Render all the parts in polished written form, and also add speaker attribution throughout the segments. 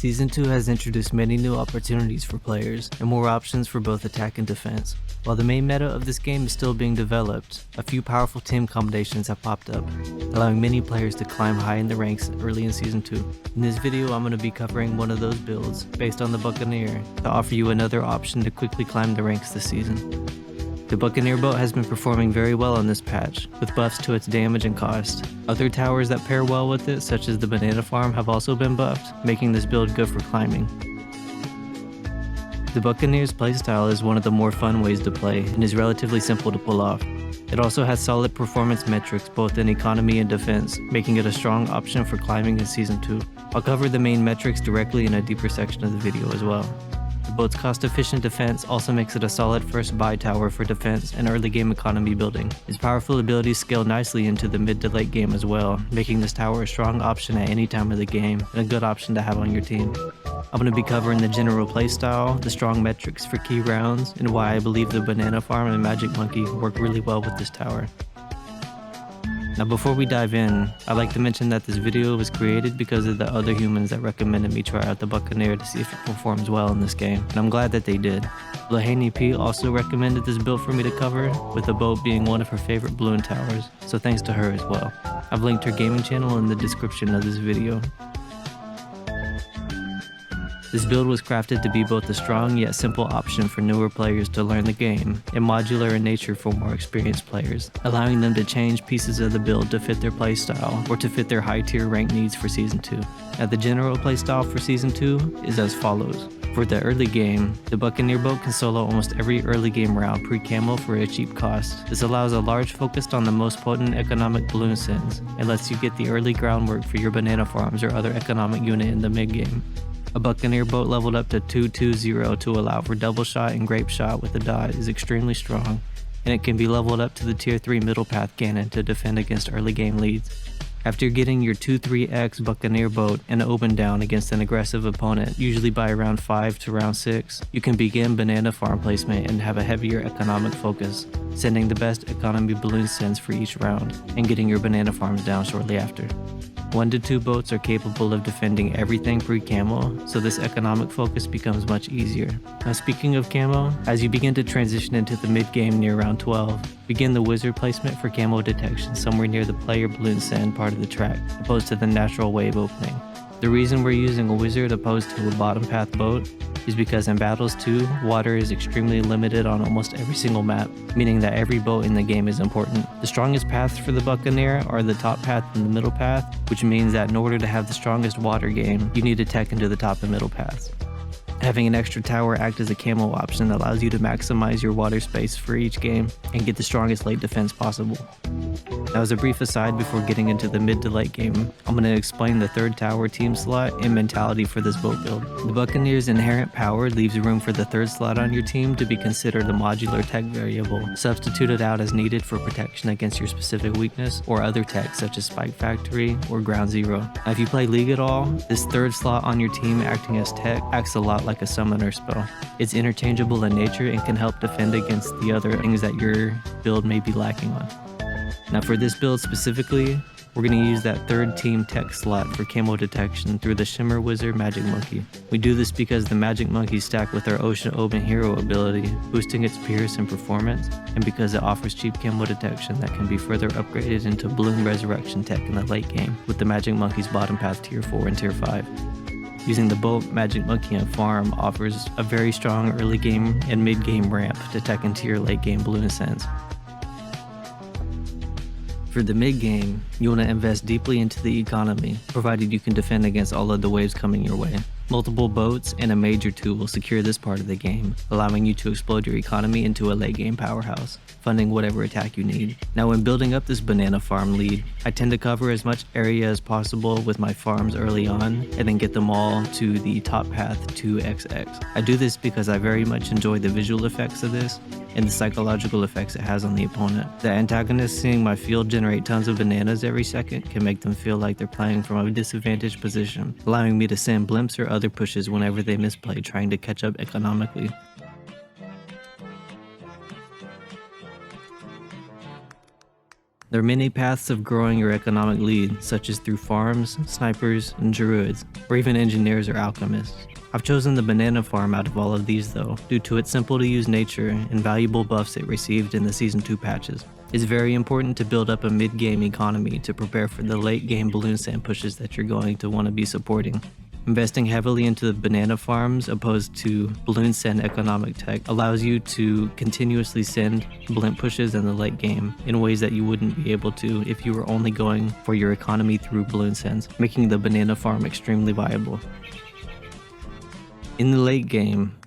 Speaker 1: Season 2 has introduced many new opportunities for players, and more options for both attack and defense. While the main meta of this game is still being developed, a few powerful team combinations have popped up, allowing many players to climb high in the ranks early in Season 2. In this video, I'm going to be covering one of those builds, based on the Buccaneer, to offer you another option to quickly climb the ranks this season. The Buccaneer boat has been performing very well on this patch, with buffs to its damage and cost. Other towers that pair well with it, such as the banana farm, have also been buffed, making this build good for climbing. The Buccaneer's playstyle is one of the more fun ways to play, and is relatively simple to pull off. It also has solid performance metrics both in economy and defense, making it a strong option for climbing in Season 2. I'll cover the main metrics directly in a deeper section of the video as well. The boat's cost-efficient defense also makes it a solid first buy tower for defense and early game economy building. Its powerful abilities scale nicely into the mid to late game as well, making this tower a strong option at any time of the game and a good option to have on your team. I'm going to be covering the general playstyle, the strong metrics for key rounds, and why I believe the banana farm and magic monkey work really well with this tower. Now before we dive in, I'd like to mention that this video was created because of the other humans that recommended me try out the Buccaneer to see if it performs well in this game, and I'm glad that they did. Lahaney P also recommended this build for me to cover, with the boat being one of her favorite balloon towers, so thanks to her as well. I've linked her gaming channel in the description of this video. This build was crafted to be both a strong yet simple option for newer players to learn the game, and modular in nature for more experienced players, allowing them to change pieces of the build to fit their playstyle or to fit their high tier rank needs for Season 2. Now the general playstyle for Season 2 is as follows. For the early game, the Buccaneer boat can solo almost every early game round pre-camo for a cheap cost. This allows a large focus on the most potent economic balloon sends, and lets you get the early groundwork for your banana farms or other economic unit in the mid game. A Buccaneer boat leveled up to 220 to allow for double shot and grape shot with a dot is extremely strong, and it can be leveled up to the tier 3 middle path cannon to defend against early game leads. After getting your 2-3x Buccaneer boat and open down against an aggressive opponent, usually by round 5 to round 6, you can begin banana farm placement and have a heavier economic focus, sending the best economy balloon sends for each round, and getting your banana farms down shortly after. 1 to 2 boats are capable of defending everything pre-camo, so this economic focus becomes much easier. Now speaking of camo, as you begin to transition into the mid-game near round 12, begin the wizard placement for camo detection somewhere near the player balloon send part of the track, opposed to the natural wave opening. The reason we're using a wizard opposed to a bottom path boat is because in Battles 2, water is extremely limited on almost every single map, meaning that every boat in the game is important. The strongest paths for the Buccaneer are the top path and the middle path, which means that in order to have the strongest water game, you need to tech into the top and middle paths. Having an extra tower act as a camo option allows you to maximize your water space for each game and get the strongest late defense possible. Now as a brief aside before getting into the mid to late game, I'm going to explain the third tower team slot and mentality for this boat build. The Buccaneer's inherent power leaves room for the third slot on your team to be considered a modular tech variable, substituted out as needed for protection against your specific weakness or other tech such as Spike Factory or Ground Zero. Now if you play League at all, this third slot on your team acting as tech acts a lot like a summoner spell. It's interchangeable in nature and can help defend against the other things that your build may be lacking on. Now for this build specifically, we're going to use that third team tech slot for camo detection through the Shimmer Wizard Magic Monkey. We do this because the Magic Monkey stack with our Ocean Open Hero ability, boosting its pierce and performance, and because it offers cheap camo detection that can be further upgraded into Balloon Resurrection tech in the late game with the Magic Monkey's bottom path tier 4 and tier 5. Using the boat, Magic Monkey, and farm offers a very strong early game and mid game ramp to tech into your late game balloon ascents. For the mid game, you want to invest deeply into the economy, provided you can defend against all of the waves coming your way. Multiple boats and a major 2 will secure this part of the game, allowing you to explode your economy into a late game powerhouse, funding whatever attack you need. Now when building up this banana farm lead, I tend to cover as much area as possible with my farms early on, and then get them all to the top path 2XX. I do this because I very much enjoy the visual effects of this, and the psychological effects it has on the opponent. The antagonist seeing my field generate tons of bananas every second can make them feel like they're playing from a disadvantaged position, allowing me to send blimps or other pushes whenever they misplay trying to catch up economically. There are many paths of growing your economic lead, such as through farms, snipers, and druids, or even engineers or alchemists. I've chosen the banana farm out of all of these though, due to its simple to use nature and valuable buffs it received in the Season 2 patches. It's very important to build up a mid-game economy to prepare for the late-game balloon sand pushes that you're going to want to be supporting. Investing heavily into the banana farms opposed to balloon send economic tech allows you to continuously send blimp pushes in the late game in ways that you wouldn't be able to if you were only going for your economy through balloon sends, making the banana farm extremely viable. In the late game,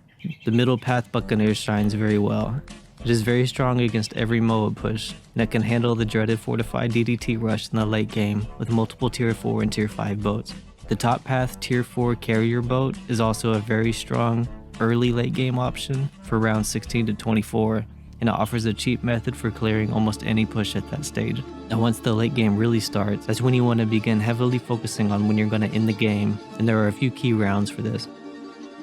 Speaker 1: the middle path Buccaneer shines very well. It is very strong against every MOA push, and it can handle the dreaded fortified DDT rush in the late game with multiple tier 4 and tier 5 boats. The top path tier 4 carrier boat is also a very strong early late game option for rounds 16 to 24, and it offers a cheap method for clearing almost any push at that stage. Now once the late game really starts, that's when you want to begin heavily focusing on when you're going to end the game, and there are a few key rounds for this.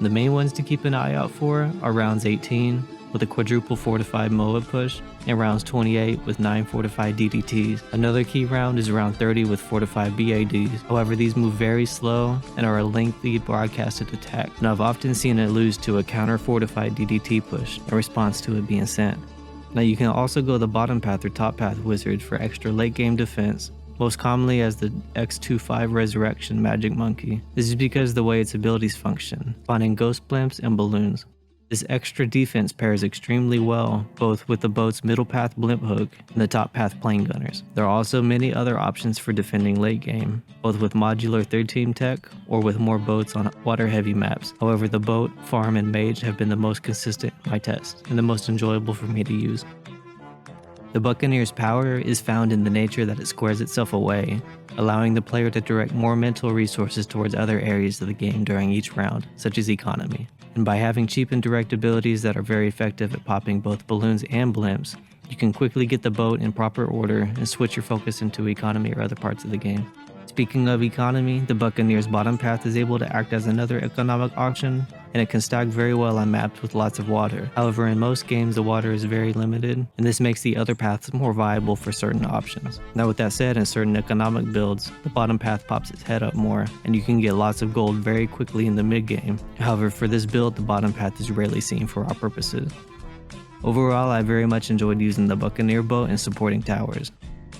Speaker 1: The main ones to keep an eye out for are rounds 18 with a quadruple fortified MOA push, and rounds 28 with 9 fortified DDTs. Another key round is round 30 with fortified BADs. However, these move very slow and are a lengthy broadcasted attack, and I've often seen it lose to a counter fortified DDT push in response to it being sent. Now you can also go the bottom path or top path wizard for extra late game defense, most commonly as the X25 Resurrection Magic Monkey. This is because the way its abilities function, spawning ghost blimps and balloons. This extra defense pairs extremely well both with the boat's middle path blimp hook and the top path plane gunners. There are also many other options for defending late game, both with modular third team tech or with more boats on water heavy maps. However, the boat, farm, and mage have been the most consistent in my tests and the most enjoyable for me to use. The Buccaneer's power is found in the nature that it squares itself away, allowing the player to direct more mental resources towards other areas of the game during each round, such as economy. And by having cheap and direct abilities that are very effective at popping both balloons and blimps, you can quickly get the boat in proper order and switch your focus into economy or other parts of the game. Speaking of economy, the Buccaneer's bottom path is able to act as another economic option, and it can stack very well on maps with lots of water. However, in most games the water is very limited, and this makes the other paths more viable for certain options. Now with that said, in certain economic builds, the bottom path pops its head up more, and you can get lots of gold very quickly in the mid game. However, for this build, the bottom path is rarely seen for our purposes. Overall, I very much enjoyed using the Buccaneer boat and supporting towers.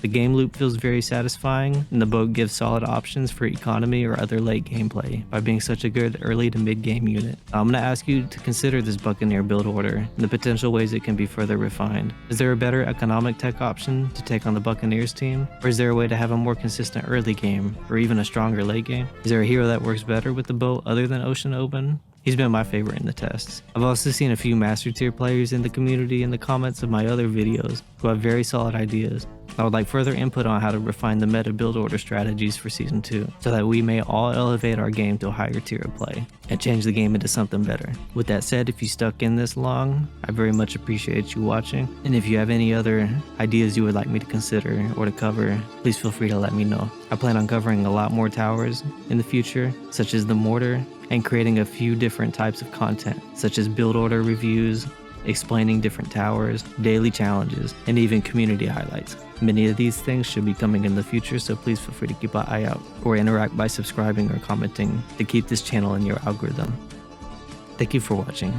Speaker 1: The game loop feels very satisfying, and the boat gives solid options for economy or other late gameplay by being such a good early to mid game unit. I'm going to ask you to consider this Buccaneer build order and the potential ways it can be further refined. Is there a better economic tech option to take on the Buccaneers team? Or is there a way to have a more consistent early game or even a stronger late game? Is there a hero that works better with the boat other than Ocean Open? He's been my favorite in the tests. I've also seen a few master tier players in the community in the comments of my other videos who have very solid ideas. I would like further input on how to refine the meta build order strategies for Season 2, so that we may all elevate our game to a higher tier of play, and change the game into something better. With that said, if you stuck in this long, I very much appreciate you watching, and if you have any other ideas you would like me to consider or to cover, please feel free to let me know. I plan on covering a lot more towers in the future, such as the mortar, and creating a few different types of content, such as build order reviews, explaining different towers, daily challenges, and even community highlights. Many of these things should be coming in the future, so please feel free to keep an eye out or interact by subscribing or commenting to keep this channel in your algorithm. Thank you for watching.